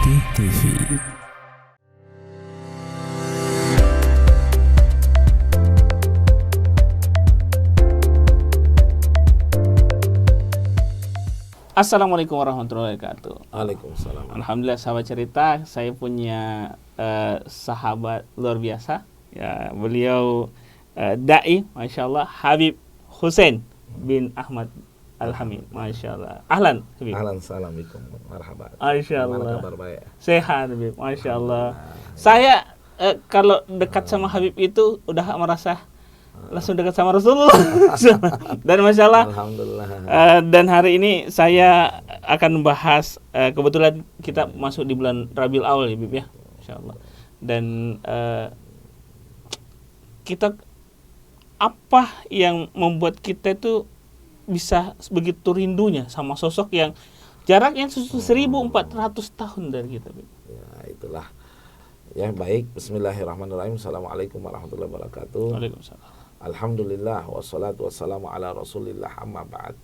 Bakti TV. Assalamualaikum warahmatullahi wabarakatuh. Waalaikumsalam. Alhamdulillah, sahabat cerita, saya punya sahabat luar biasa. Ya, beliau dai, masya Allah, Habib Hussein bin Ahmad Al-Hamid, masya Allah. Ahlan, Habib. Ahlan, assalamualaikum, marhaban. Masya Allah. Gimana kabar baik? Sehat, Habib, masya Allah. Saya kalau dekat sama Habib itu udah merasa langsung dekat sama Rasulullah. Dan masya Allah. Alhamdulillah. Dan hari ini saya akan membahas, kebetulan kita masuk di bulan Rabiul Awal ya, Bib ya, insya Allah. Dan kita, apa yang membuat kita itu bisa begitu rindunya sama sosok yang jaraknya 1400 tahun dari kita, Bib. Ya, itulah. Ya, baik. Bismillahirrahmanirrahim. Assalamualaikum warahmatullahi wabarakatuh. Waalaikumsalam. Alhamdulillah, wassalatu wassalamu ala rasulillah, amma ba'd.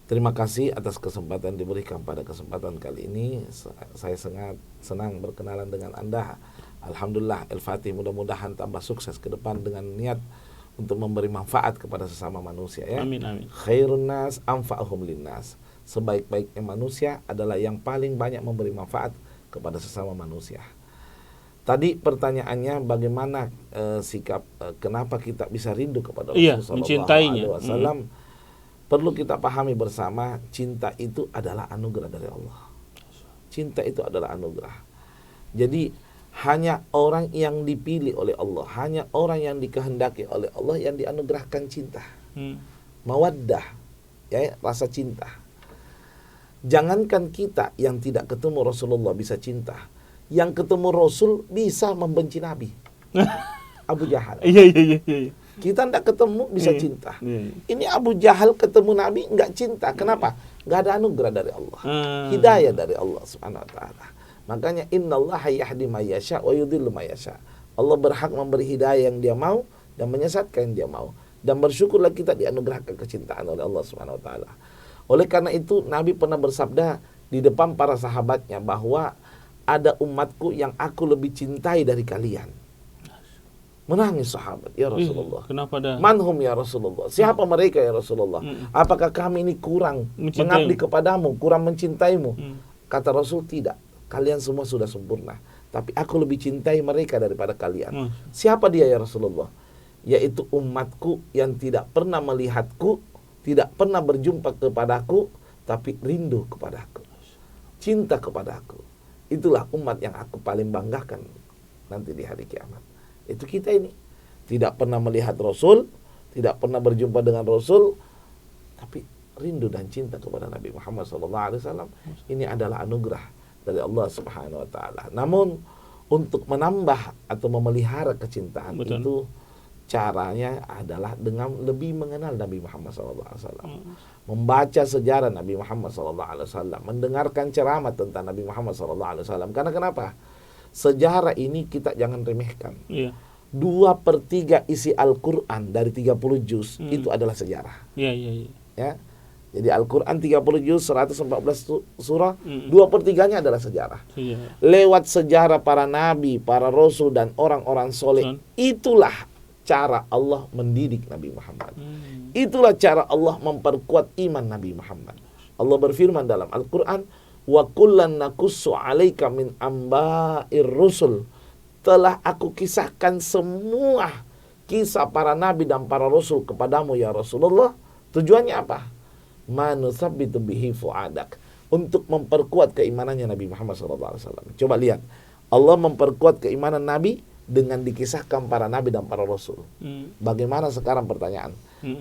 Terima kasih atas kesempatan diberikan pada kesempatan kali ini. Saya sangat senang berkenalan dengan Anda. Alhamdulillah, El-Fatih, mudah-mudahan tambah sukses ke depan dengan niat untuk memberi manfaat kepada sesama manusia ya. Amin, amin. Khairun nas anfa'uhum linnas. Sebaik-baiknya manusia adalah yang paling banyak memberi manfaat kepada sesama manusia. Tadi pertanyaannya bagaimana sikap kenapa kita bisa rindu kepada Rasulullah mencintainya. SAW. Perlu kita pahami bersama, cinta itu adalah anugerah dari Allah. Cinta itu adalah anugerah. Jadi hanya orang yang dipilih oleh Allah, hanya orang yang dikehendaki oleh Allah yang dianugerahkan cinta. Mawaddah, ya, rasa cinta. Jangankan kita yang tidak ketemu Rasulullah bisa cinta, yang ketemu Rasul bisa membenci Nabi. Abu Jahal. Iya. Kita tidak ketemu bisa cinta. Ini Abu Jahal ketemu Nabi nggak cinta. Kenapa? Nggak ada anugerah dari Allah. Hidayah dari Allah Subhanahu wa taala. Makanya innallaha yahdi may yasha wa yudhillu may yasha. Allah berhak memberi hidayah yang Dia mau dan menyesatkan yang Dia mau. Dan bersyukurlah kita dianugerahkan kecintaan oleh Allah Subhanahu wa taala. Oleh karena itu Nabi pernah bersabda di depan para sahabatnya bahwa ada umatku yang aku lebih cintai dari kalian. Menangis sahabat, ya Rasulullah. Kenapa dah? Manhum ya Rasulullah. Siapa mereka ya Rasulullah? Apakah kami ini kurang mengabdi kepadamu, kurang mencintaimu? Kata Rasul, tidak. Kalian semua sudah sempurna. Tapi aku lebih cintai mereka daripada kalian. Siapa dia ya Rasulullah? Yaitu umatku yang tidak pernah melihatku, tidak pernah berjumpa kepadaku, tapi rindu kepadaku, cinta kepadaku. Itulah umat yang aku paling banggakan nanti di hari kiamat. Itu kita ini. Tidak pernah melihat Rasul, tidak pernah berjumpa dengan Rasul, tapi rindu dan cinta kepada Nabi Muhammad SAW. Ini adalah anugerah dari Allah Subhanahu wa taala. Namun untuk menambah atau memelihara kecintaan itu caranya adalah dengan lebih mengenal Nabi Muhammad SAW. Membaca sejarah Nabi Muhammad SAW, mendengarkan ceramah tentang Nabi Muhammad SAW. Karena kenapa? Sejarah ini kita jangan remehkan. 2/3 isi Al-Quran dari 30 juz itu adalah sejarah. Ya. Jadi Al-Quran 30 juz, 114 surah, 2/3-nya adalah sejarah. Lewat sejarah para nabi, para rasul dan orang-orang soleh, itulah cara Allah mendidik Nabi Muhammad. Itulah cara Allah memperkuat iman Nabi Muhammad. Allah berfirman dalam Al-Quran, wa kullan naqussu 'alaika min amba'ir rusul. Telah aku kisahkan semua kisah para nabi dan para rasul kepadamu ya Rasulullah. Tujuannya apa? Manusabbitu bihi fu'adak. Untuk memperkuat keimanannya Nabi Muhammad SAW. Coba lihat, Allah memperkuat keimanan Nabi dengan dikisahkan para nabi dan para rasul. Bagaimana sekarang pertanyaan?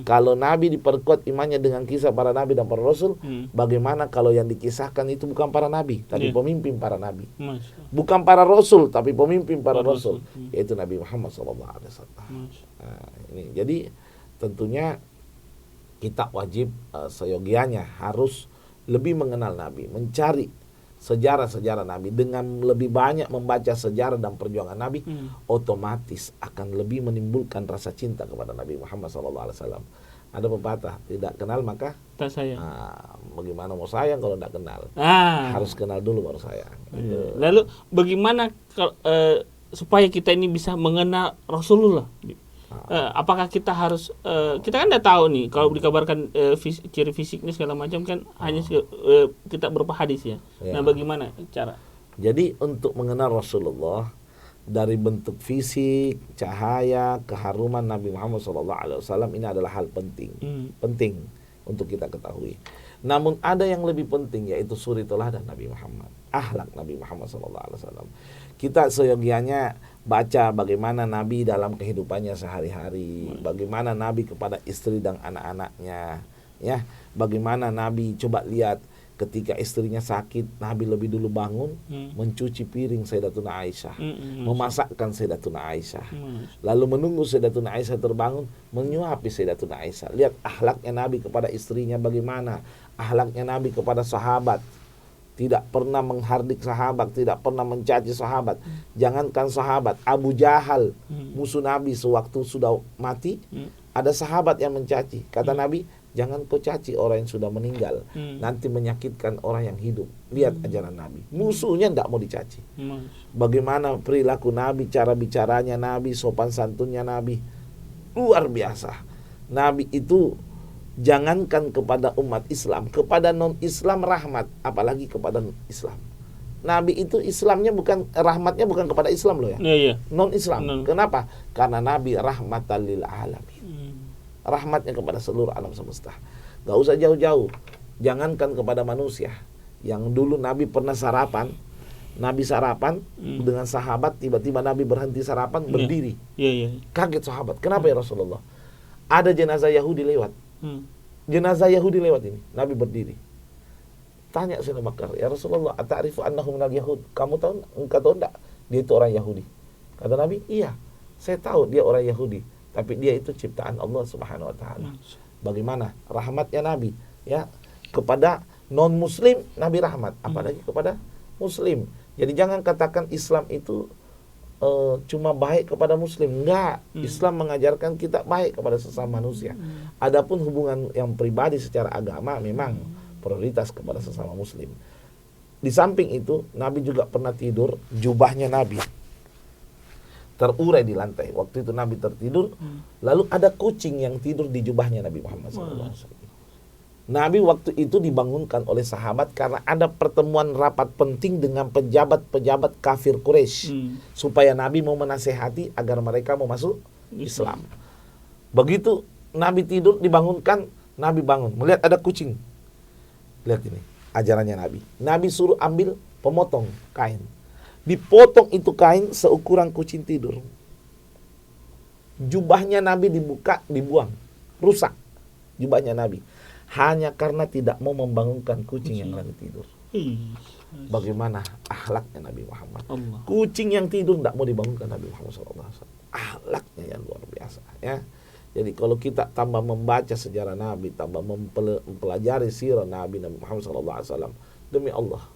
Kalau Nabi diperkuat imannya dengan kisah para nabi dan para rasul, bagaimana kalau yang dikisahkan itu bukan para nabi, tapi pemimpin para nabi? Bukan para rasul, tapi pemimpin para rasul, yaitu Nabi Muhammad SAW. Nah, ini jadi tentunya kita wajib seyogianya harus lebih mengenal Nabi, mencari sejarah-sejarah Nabi. Dengan lebih banyak membaca sejarah dan perjuangan Nabi, otomatis akan lebih menimbulkan rasa cinta kepada Nabi Muhammad SAW. Ada pepatah, tidak kenal maka tak sayang. Bagaimana mau sayang kalau tidak kenal? Harus kenal dulu baru sayang. Iya. Lalu bagaimana supaya kita ini bisa mengenal Rasulullah? Apakah kita harus kita kan udah tahu nih kalau dikabarkan ciri fisiknya segala macam kan hanya kita berupa hadis ya. Nah, bagaimana cara? Jadi untuk mengenal Rasulullah dari bentuk fisik, cahaya, keharuman Nabi Muhammad SAW ini adalah hal penting untuk kita ketahui. Namun ada yang lebih penting, yaitu suri teladan Nabi Muhammad, akhlak Nabi Muhammad SAW. Kita seyogianya baca bagaimana Nabi dalam kehidupannya sehari-hari, bagaimana Nabi kepada istri dan anak-anaknya, ya, bagaimana Nabi, coba lihat ketika istrinya sakit, Nabi lebih dulu bangun, mencuci piring Sayyidatuna Aisyah, memasakkan Sayyidatuna Aisyah, lalu menunggu Sayyidatuna Aisyah terbangun, menyuapi Sayyidatuna Aisyah. Lihat akhlaknya Nabi kepada istrinya bagaimana, akhlaknya Nabi kepada sahabat. Tidak pernah menghardik sahabat, tidak pernah mencaci sahabat. Jangankan sahabat, Abu Jahal, musuh Nabi sewaktu sudah mati, ada sahabat yang mencaci. Kata Nabi, jangan kau caci orang yang sudah meninggal, nanti menyakitkan orang yang hidup. Lihat ajaran Nabi, musuhnya tidak mau dicaci. Bagaimana perilaku Nabi, cara bicaranya Nabi, sopan santunnya Nabi, luar biasa. Nabi itu jangankan kepada umat Islam, kepada non-Islam rahmat, apalagi kepada Islam. Nabi itu Islamnya bukan, rahmatnya bukan kepada Islam loh ya, non-Islam. Kenapa? Karena Nabi rahmatan lil alamin, rahmatnya kepada seluruh alam semesta. Gak usah jauh-jauh, jangankan kepada manusia. Yang dulu Nabi pernah sarapan, Nabi sarapan dengan sahabat, tiba-tiba Nabi berhenti sarapan, berdiri. Kaget sahabat, kenapa ya Rasulullah? Ada jenazah Yahudi lewat. Jenazah Yahudi lewat ini, Nabi berdiri. Tanya Sayyidina Bakar, ya Rasulullah, ata'rifu annahu minal Yahud? Engkau tahu enggak dia itu orang Yahudi? Kata Nabi, iya, saya tahu dia orang Yahudi, tapi dia itu ciptaan Allah Subhanahu wa taala. Bagaimana rahmatnya Nabi ya kepada non muslim, Nabi rahmat, apalagi kepada muslim. Jadi jangan katakan Islam itu cuma baik kepada muslim. Enggak, Islam mengajarkan kita baik kepada sesama manusia. Adapun hubungan yang pribadi secara agama memang prioritas kepada sesama muslim. Di samping itu, Nabi juga pernah tidur, jubahnya Nabi terurai di lantai. Waktu itu Nabi tertidur, lalu ada kucing yang tidur di jubahnya Nabi Muhammad SAW. Nabi waktu itu dibangunkan oleh sahabat karena ada pertemuan rapat penting dengan pejabat-pejabat kafir Quraisy, supaya Nabi mau menasehati agar mereka mau masuk Islam. Begitu Nabi tidur, dibangunkan, Nabi bangun, melihat ada kucing. Lihat ini, ajarannya Nabi. Nabi suruh ambil pemotong kain. Dipotong itu kain seukuran kucing tidur. Jubahnya Nabi dibuka, dibuang, rusak jubahnya Nabi. Hanya karena tidak mau membangunkan kucing yang lagi tidur. Bagaimana akhlaknya Nabi Muhammad. Kucing yang tidur tidak mau dibangunkan Nabi Muhammad SAW. Akhlaknya yang luar biasa ya. Jadi kalau kita tambah membaca sejarah Nabi, tambah mempelajari sirah Nabi Muhammad SAW, demi Allah,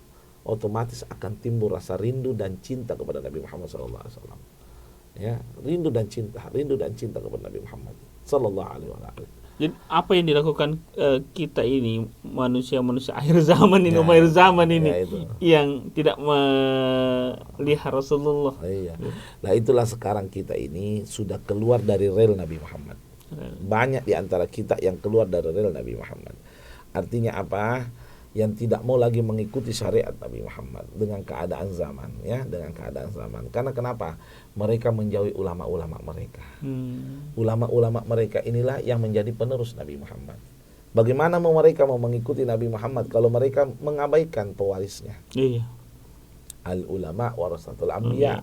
otomatis akan timbul rasa rindu dan cinta kepada Nabi Muhammad SAW. Ya, rindu dan cinta kepada Nabi Muhammad Sallallahu Alaihi Wasallam. Jadi apa yang dilakukan kita ini manusia-manusia akhir zaman ini, yang tidak melihat Rasulullah. Nah itulah sekarang kita ini sudah keluar dari rel Nabi Muhammad. Banyak di antara kita yang keluar dari rel Nabi Muhammad. Artinya apa? Yang tidak mau lagi mengikuti syariat Nabi Muhammad dengan keadaan zaman, ya, dengan keadaan zaman. Karena kenapa? Mereka menjauhi ulama-ulama mereka. Ulama-ulama mereka inilah yang menjadi penerus Nabi Muhammad. Bagaimana mereka mau mengikuti Nabi Muhammad kalau mereka mengabaikan pewarisnya? Al-ulama warasatul anbiya.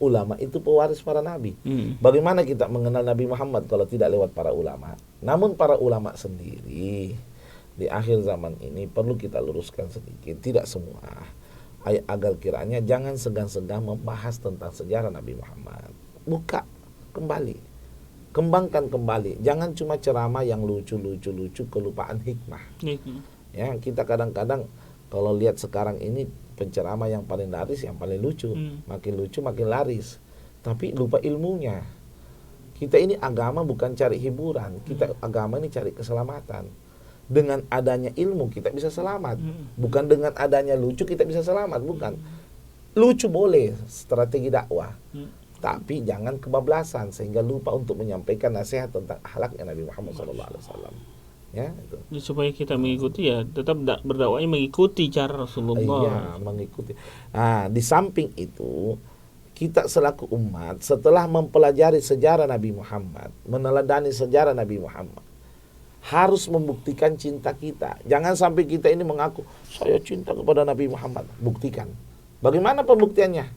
Ulama itu pewaris para nabi. Bagaimana kita mengenal Nabi Muhammad kalau tidak lewat para ulama? Namun para ulama sendiri di akhir zaman ini perlu kita luruskan sedikit, tidak semua, agar kiranya jangan segan-segan membahas tentang sejarah Nabi Muhammad. Buka kembali, kembangkan kembali. Jangan cuma ceramah yang lucu-lucu, kelupaan hikmah. Ya, kita kadang-kadang kalau lihat sekarang ini penceramah yang paling laris, yang paling lucu, makin lucu makin laris, tapi lupa ilmunya. Kita ini agama bukan cari hiburan, kita agama ini cari keselamatan. Dengan adanya ilmu kita bisa selamat, bukan dengan adanya lucu kita bisa selamat, bukan. Lucu boleh strategi dakwah, tapi jangan kebablasan sehingga lupa untuk menyampaikan nasihat tentang akhlaknya Nabi Muhammad SAW. Ya, itu. Jadi supaya kita mengikuti ya tetap berdakwahnya mengikuti cara Rasulullah. Iya, mengikuti. Nah, di samping itu kita selaku umat setelah mempelajari sejarah Nabi Muhammad, meneladani sejarah Nabi Muhammad, harus membuktikan cinta kita. Jangan sampai kita ini mengaku saya cinta kepada Nabi Muhammad. Buktikan. Bagaimana pembuktiannya?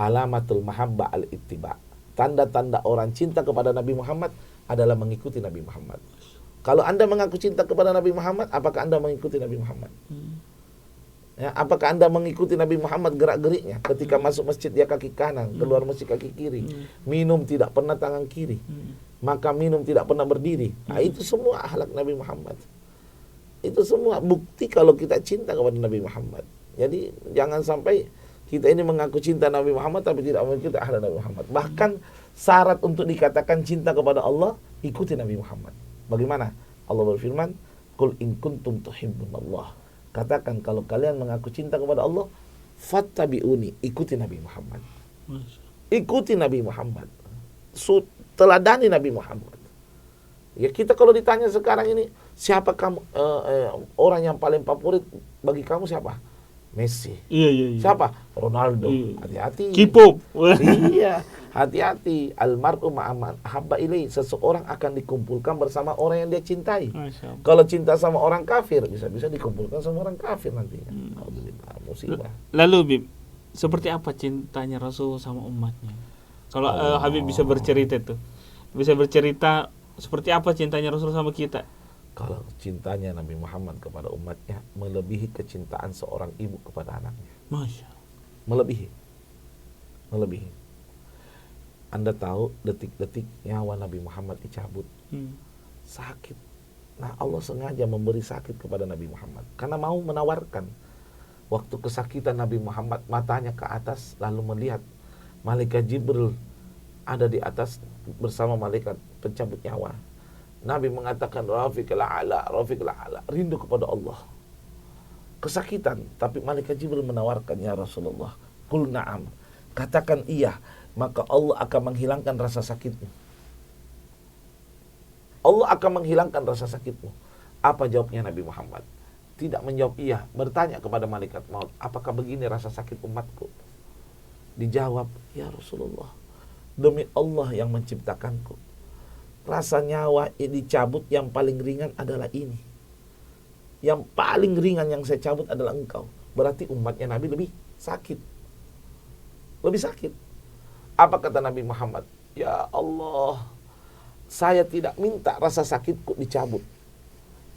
Alamatul mahabbah al-ittiba. Tanda-tanda orang cinta kepada Nabi Muhammad adalah mengikuti Nabi Muhammad. Kalau Anda mengaku cinta kepada Nabi Muhammad, apakah Anda mengikuti Nabi Muhammad? Ya, apakah Anda mengikuti Nabi Muhammad gerak-geriknya? Ketika masuk masjid dia kaki kanan, keluar masjid kaki kiri. Minum tidak pernah tangan kiri. Maka minum tidak pernah berdiri. Nah, itu semua akhlak Nabi Muhammad. Itu semua bukti kalau kita cinta kepada Nabi Muhammad. Jadi jangan sampai kita ini mengaku cinta Nabi Muhammad tapi tidak mengikuti akhlak Nabi Muhammad. Bahkan syarat untuk dikatakan cinta kepada Allah, ikuti Nabi Muhammad. Bagaimana? Allah berfirman, "Qul in kuntum tuhibbunallah." Katakan kalau kalian mengaku cinta kepada Allah, fattabi'uni, ikuti Nabi Muhammad. Ikuti Nabi Muhammad. Teladani Nabi Muhammad. Ya, kita kalau ditanya sekarang ini, siapa kamu orang yang paling favorit bagi kamu siapa? Messi. Iya. Siapa? Ronaldo. Iya. Hati-hati. K-pop. Iya, hati-hati. Almar'u ma'aman habba ilai. Seseorang akan dikumpulkan bersama orang yang dia cintai. Kalau cinta sama orang kafir, bisa-bisa dikumpulkan sama orang kafir nantinya. Alhamdulillah, musibah. Lalu Bib, seperti apa cintanya Rasul sama umatnya? Kalau Habib bisa bercerita tuh. Bisa bercerita seperti apa cintanya Rasul sama kita? Kalau cintanya Nabi Muhammad kepada umatnya melebihi kecintaan seorang ibu kepada anaknya. Masya. Melebihi. Anda tahu detik-detik nyawa Nabi Muhammad dicabut. Sakit. Nah, Allah sengaja memberi sakit kepada Nabi Muhammad karena mau menawarkan. Waktu kesakitan Nabi Muhammad, matanya ke atas lalu melihat malaikat Jibril ada di atas bersama malaikat pencabut nyawa. Nabi mengatakan rafiqil a'la, rindu kepada Allah. Kesakitan, tapi malaikat Jibril menawarkan, ya Rasulullah, qul na'am, katakan iya, maka Allah akan menghilangkan rasa sakitmu. Allah akan menghilangkan rasa sakitmu. Apa jawabnya Nabi Muhammad? Tidak menjawab iya, bertanya kepada malaikat maut, apakah begini rasa sakit umatku? Dijawab, ya Rasulullah, demi Allah yang menciptakanku, rasa nyawa dicabut yang paling ringan adalah ini. Yang paling ringan yang saya cabut adalah engkau. Berarti umatnya Nabi lebih sakit. Lebih sakit. Apa kata Nabi Muhammad? Ya Allah, saya tidak minta rasa sakitku dicabut.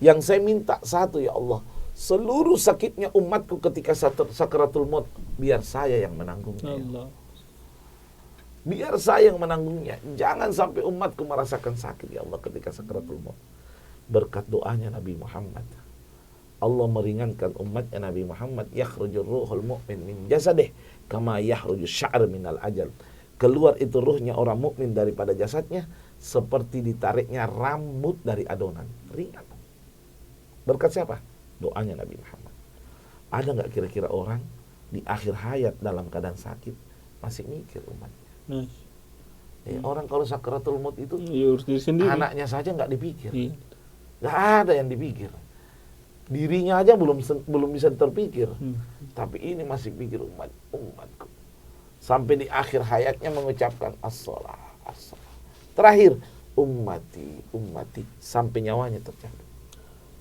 Yang saya minta satu, ya Allah, seluruh sakitnya umatku ketika sakaratul maut, biar saya yang menanggungnya. Allah. Biar saya yang menanggungnya. Jangan sampai umatku merasakan sakit, ya Allah, ketika sakaratul maut. Berkat doanya Nabi Muhammad, Allah meringankan umatnya Nabi Muhammad. Yakhrujur ruhul mu'min min jasadih kama yakhrujus sya'r minal ajal. Keluar itu ruhnya orang mukmin daripada jasadnya seperti ditariknya rambut dari adonan. Ringan. Berkat siapa? Doanya Nabi Muhammad. Ada nggak kira-kira orang di akhir hayat dalam keadaan sakit masih mikir umatnya? Orang kalau sakaratul maut itu anaknya saja nggak dipikir, nggak ada yang dipikir, dirinya aja belum bisa terpikir, tapi ini masih pikir umatku. Sampai di akhir hayatnya mengucapkan as-salah. Terakhir ummati sampai nyawanya tercabut.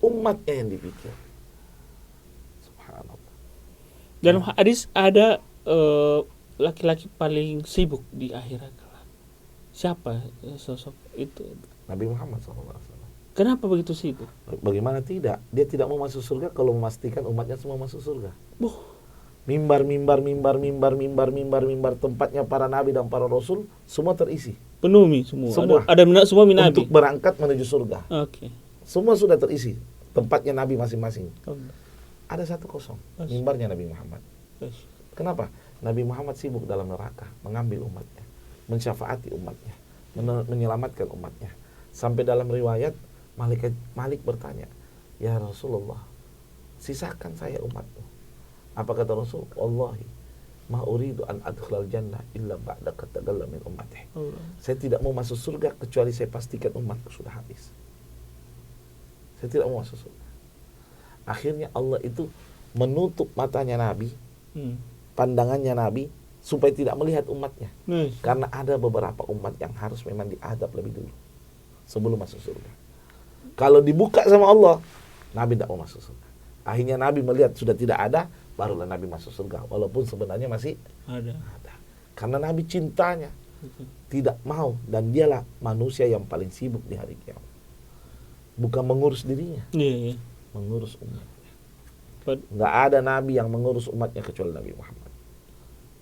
Umatnya yang dipikir. Subhanallah. Dalam hadis ada laki-laki paling sibuk di akhirat. Siapa sosok itu? Nabi Muhammad SAW. Kenapa begitu sibuk? Bagaimana tidak? Dia tidak mau masuk surga kalau memastikan umatnya semua masuk surga. Mimbar tempatnya para nabi dan para rasul semua terisi. Penuh semua. Ada semua minabi. Untuk berangkat menuju surga. Oke. Semua sudah terisi. Tempatnya nabi masing-masing. Ada satu kosong. Mimbarnya Nabi Muhammad. Kenapa? Nabi Muhammad sibuk dalam neraka mengambil umatnya, mensyafaati umatnya. menyelamatkan umatnya. Sampai dalam riwayat Malik bertanya, "Ya Rasulullah, sisakan saya umatmu." Apa kata Rasul? "Wallahi ma uridu an adkhulal jannah illa ba'da katagalla min ummati." Saya tidak mau masuk surga kecuali saya pastikan umatku sudah habis. Saya tidak mau masuk surga. Akhirnya Allah itu menutup matanya Nabi, pandangannya Nabi, supaya tidak melihat umatnya. Karena ada beberapa umat yang harus memang diadab lebih dulu sebelum masuk surga. Kalau dibuka sama Allah, Nabi tidak mau masuk surga. Akhirnya Nabi melihat sudah tidak ada, barulah Nabi masuk surga. Walaupun sebenarnya masih ada. Karena Nabi cintanya tidak mau, dan dialah manusia yang paling sibuk di hari kiamat. Bukan mengurus dirinya, mengurus umatnya. Nggak ada Nabi yang mengurus umatnya kecuali Nabi Muhammad.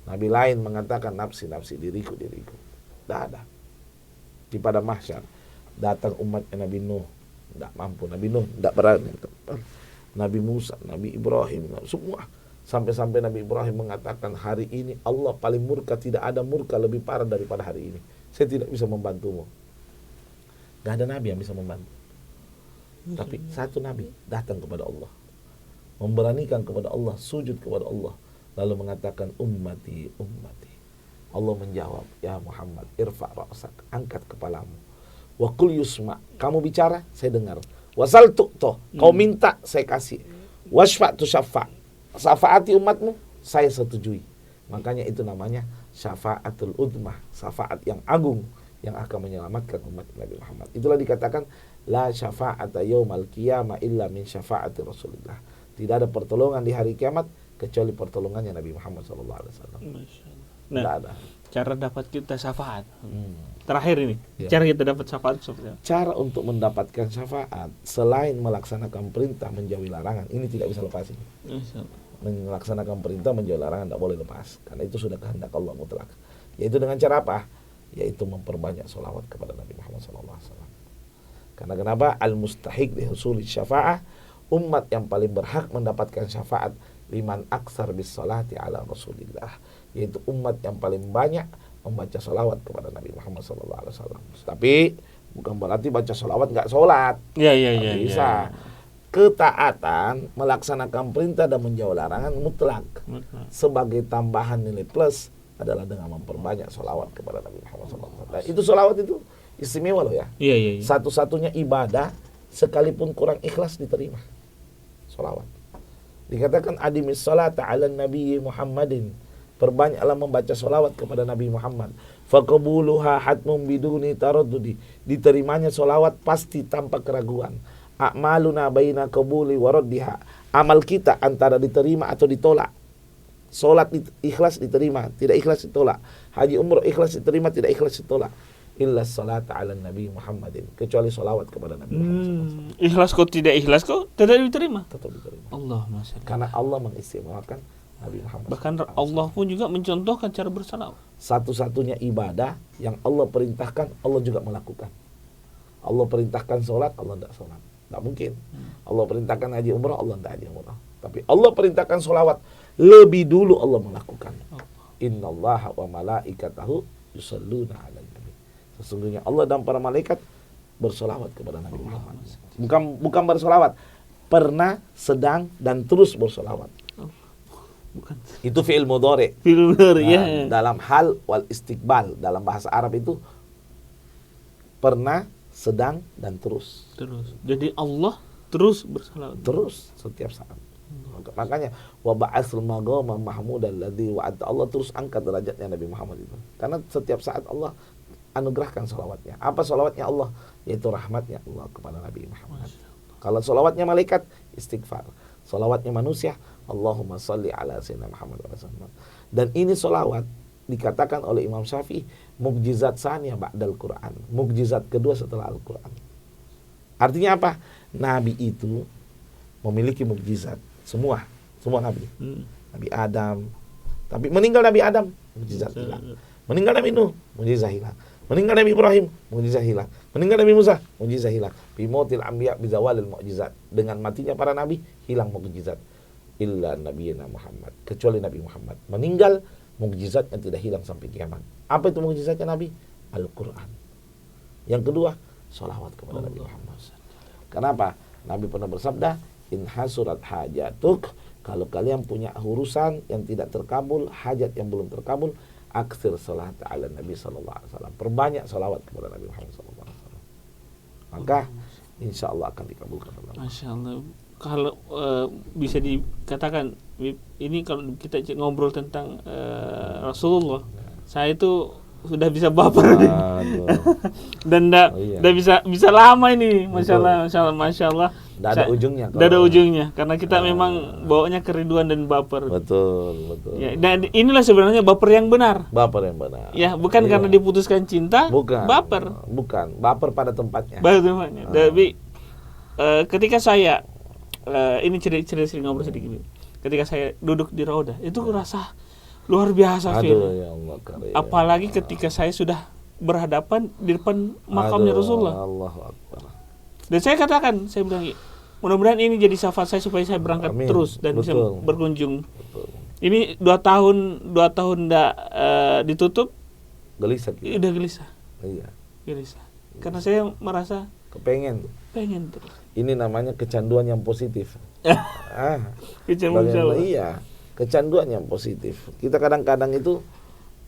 Nabi lain mengatakan nafsi, nafsi, diriku, diriku. Tidak ada. Di pada mahsyar datang umatnya Nabi Nuh, tidak mampu. Nabi Nuh tidak berani. Nabi Musa, Nabi Ibrahim, semua. Sampai-sampai Nabi Ibrahim mengatakan, hari ini Allah paling murka, tidak ada murka lebih parah daripada hari ini. Saya tidak bisa membantumu. Gak ada Nabi yang bisa membantu. Tapi satu Nabi datang kepada Allah, memberanikan kepada Allah, sujud kepada Allah, lalu mengatakan ummati, ummati. Allah menjawab, ya Muhammad, irfa' ra'sak, angkat kepalamu. Wa qul yusma', kamu bicara, saya dengar. Wasal tu'to, kau minta, saya kasih. Wasfa' tu syafa', syafaati umatmu, saya setujui. Makanya itu namanya syafa'atul udmah, syafaat yang agung yang akan menyelamatkan umat Nabi Muhammad. Itulah dikatakan la syafa'ata yaumal qiyamah illa min syafa'ati Rasulillah. Tidak ada pertolongan di hari kiamat kecuali pertolongannya Nabi Muhammad SAW. Nah, ada. Cara dapat kita syafaat. Terakhir ini, cara kita dapat syafaat seperti apa? Cara untuk mendapatkan syafaat selain melaksanakan perintah menjauhi larangan, ini tidak bisa lepas ini. Melaksanakan perintah menjauhi larangan tidak boleh lepas, karena itu sudah kehendak Allah mutlak. Yaitu dengan cara apa? Yaitu memperbanyak sholawat kepada Nabi Muhammad SAW. Karena kenapa? Al-mustahiq li husuli syafa'ah, umat yang paling berhak mendapatkan syafaat liman aksar bis salati ala Rasulillah, yaitu umat yang paling banyak membaca sholawat kepada Nabi Muhammad SAW. Tapi bukan berarti baca sholawat nggak sholat. Iya. Bisa. Ketaatan melaksanakan perintah dan menjauhi larangan mutlak. Sebagai tambahan nilai plus adalah dengan memperbanyak sholawat kepada Nabi Muhammad SAW. Nah, itu sholawat itu istimewa loh ya. Iya. Satu-satunya ibadah sekalipun kurang ikhlas diterima. Sholawat. Dikatakan adimis sholata ala Nabi Muhammadin. Perbanyaklah membaca sholawat kepada Nabi Muhammad. Faqabuluha hatmum biduni taraddudi. Diterimanya sholawat pasti tanpa keraguan. A'maluna baina qabuli wa raddiha. Amal kita antara diterima atau ditolak. Salat ikhlas diterima, tidak ikhlas ditolak. Haji umrah ikhlas diterima, tidak ikhlas ditolak. Illa salata ala Nabi Muhammadin, kecuali salawat kepada Nabi Muhammad. Ikhlas kok tidak ikhlas kok tidak diterima. Tetap diterima. Allah masya Allah. Karena Allah mengistimewakan Nabi Muhammad. Bahkan Allah pun juga mencontohkan cara bersalawat. Satu-satunya ibadah yang Allah perintahkan, Allah juga melakukan. Allah perintahkan sholat, Allah tidak sholat. Tidak mungkin. Allah perintahkan haji umrah, Allah tidak haji umrah. Tapi Allah perintahkan sholawat, lebih dulu Allah melakukan. Innallaha wa malaikatahu yusalluna 'alan nabi. Sesungguhnya Allah dan para malaikat bersolawat kepada Nabi Muhammad. Bukan bersolawat, pernah, sedang, dan terus bersolawat. Bukan. Itu fi'il mudhari. Fi'il mudhari, ya. Dalam hal wal istiqbal, dalam bahasa Arab itu pernah, sedang, dan terus. Jadi Allah terus bersolawat. Terus setiap saat. Makanya wa ba'atsal maqama mahmudan ladzi wa'ada, Allah terus angkat derajatnya Nabi Muhammad itu. Karena setiap saat Allah anugerahkan salawatnya. Apa salawatnya Allah? Yaitu rahmatnya Allah kepada Nabi Muhammad. Kalau salawatnya malaikat, istighfar. Salawatnya manusia, Allahumma salli ala sayyidina Muhammad wa sallam. Dan ini salawat dikatakan oleh Imam Syafi'i mukjizat saniyah ba'dal Quran. Mukjizat kedua setelah Al-Quran. Artinya apa? Nabi itu memiliki mukjizat. Semua Nabi. Nabi Adam. Tapi meninggal Nabi Adam, mukjizat hilang. Meninggal Nabi Nuh, mukjizat hilang. Meninggal Nabi Ibrahim, mukjizat hilang. Meninggal Nabi Musa, mukjizat hilang. Bimautil anbiya bizawalil mukjizat. Dengan matinya para nabi, hilang mukjizat. Illa nabiyina Muhammad, kecuali Nabi Muhammad. Meninggal, mukjizatnya tidak hilang sampai kiamat. Apa itu mukjizatnya Nabi? Al-Quran. Yang kedua, sholawat kepada Nabi Muhammad. Kenapa? Nabi pernah bersabda, in hasurat hajatuk, kalau kalian punya urusan yang tidak terkabul, hajat yang belum terkabul, aksir salat ala Nabi sallallahu alaihi wasallam. Perbanyak salawat kepada Nabi Muhammad sallallahu alaihi wasallam. Maka insya Allah akan dikabulkan. Masya Allah. Kalau bisa dikatakan ini kalau kita ngobrol tentang Rasulullah, saya itu sudah bisa baper dan udah bisa lama ini, masya Allah. Tidak ada ujungnya. Tidak ada ujungnya karena kita memang bawanya kerinduan dan baper. Betul. Ya, dan inilah sebenarnya baper yang benar. Baper yang benar. Ya, bukan karena diputuskan cinta. Bukan. Baper. Bukan. Baper pada tempatnya. Pada tempatnya. Tapi ketika saya ini cerita sering ngobrol sedikit. Ketika saya duduk di Raudah, itu rasa luar biasa, Aduh, ya Allah, apalagi ketika saya sudah berhadapan di depan makamnya Rasulullah. Allahu Akbar. Dan saya katakan, saya bilang, mudah-mudahan ini jadi syafaat saya supaya saya berangkat terus dan bisa berkunjung. Betul. Ini 2 tahun enggak ditutup. Gelisah. Udah gelisah. Iya. Gelisah. Karena saya merasa pengen terus. Ini namanya kecanduan yang positif. Kecanduan. Iya. Kecanduan yang positif. Kita kadang-kadang itu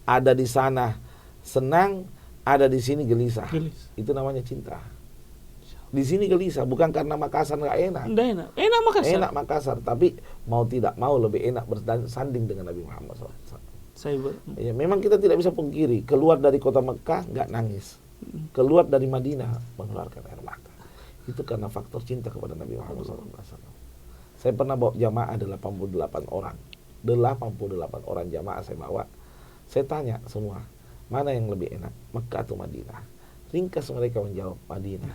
ada di sana senang, ada di sini gelisah. Itu namanya cinta. Di sini gelisah bukan karena Makassar nggak enak. Enak Makassar. Enak Makassar, tapi mau tidak mau lebih enak bersanding dengan Nabi Muhammad SAW. Ya, memang kita tidak bisa pungkiri, keluar dari kota Mekah nggak nangis, keluar dari Madinah mengeluarkan air mata. Itu karena faktor cinta kepada Nabi Muhammad SAW. Saya pernah bawa jamaah 88 orang. 88 orang jamaah saya bawa. Saya tanya semua, mana yang lebih enak, Mekah atau Madinah? Ringkas mereka menjawab Madinah.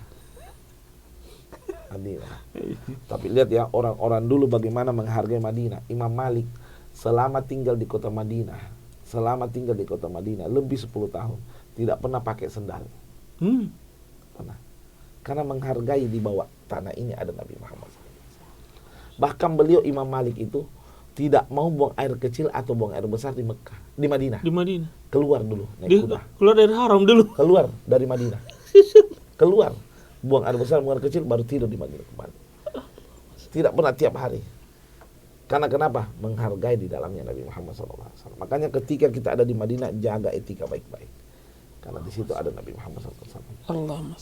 Tapi lihat ya, orang-orang dulu bagaimana menghargai Madinah. Imam Malik selama tinggal di kota Madinah, lebih 10 tahun, tidak pernah pakai sendal. Pernah. Karena menghargai di bawah tanah ini ada Nabi Muhammad. Bahkan beliau Imam Malik itu tidak mau buang air kecil atau buang air besar di Mekah, di Madinah. Keluar dulu naik kuda. Keluar dari haram dulu. Keluar dari Madinah. Keluar, buang air besar, buang air kecil, baru tidur di Madinah kembali. Tidak pernah tiap hari. Karena kenapa? Menghargai di dalamnya Nabi Muhammad SAW. Makanya ketika kita ada di Madinah, jaga etika baik-baik. Karena di situ ada Nabi Muhammad SAW.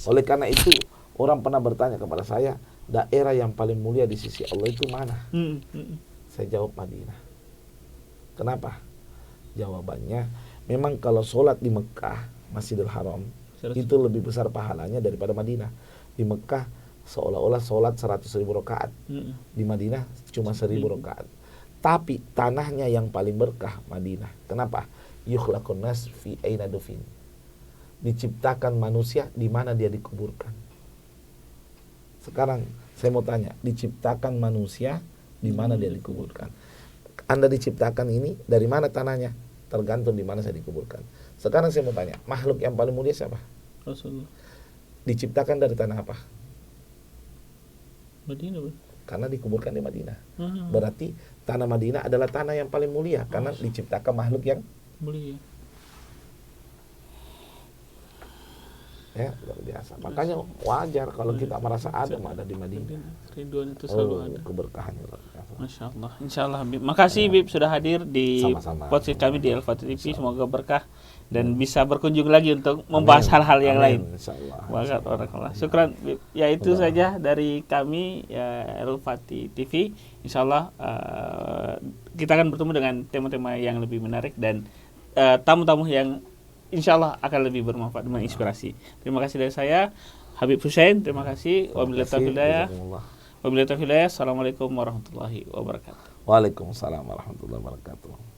Oleh karena itu, orang pernah bertanya kepada saya, daerah yang paling mulia di sisi Allah itu mana? Saya jawab Madinah. Kenapa? Jawabannya, memang kalau sholat di Mekah, Masjidil Haram, itu lebih besar pahalanya daripada Madinah. Di Mekah seolah-olah sholat 100.000 rakaat. Di Madinah cuma 1.000 rakaat. Tapi tanahnya yang paling berkah Madinah. Kenapa? Yukhlaqun nas fi aina dufin. Diciptakan manusia di mana dia dikuburkan. Sekarang saya mau tanya, diciptakan manusia di mana dia dikuburkan. Anda diciptakan ini dari mana tanahnya? Tergantung di mana saya dikuburkan. Sekarang saya mau tanya, makhluk yang paling mulia siapa? Rasulullah. Diciptakan dari tanah apa? Madinah. Karena dikuburkan di Madinah. Berarti tanah Madinah adalah tanah yang paling mulia karena diciptakan makhluk yang mulia. Ya, luar biasa. Makanya wajar kalau kita merasa ada di Madinah. Rinduan itu selalu ada. Keberkahannya luar biasa. Masya Allah. Insya Allah, Bib. Makasih Bib sudah hadir di podcast kami di Al-Fatih TV. Semoga berkah dan bisa berkunjung lagi untuk membahas hal-hal yang lain. Barakallah. Syukran Bib. Ya itu saja dari kami ya, Al-Fatih TV. Insya Allah kita akan bertemu dengan tema-tema yang lebih menarik dan tamu-tamu yang insya Allah akan lebih bermanfaat dan menginspirasi. Terima kasih dari saya, Habib Hussein. Terima kasih. Wabillahi taufiq hidayah. Assalamualaikum warahmatullahi wabarakatuh. Waalaikumsalam warahmatullahi wabarakatuh.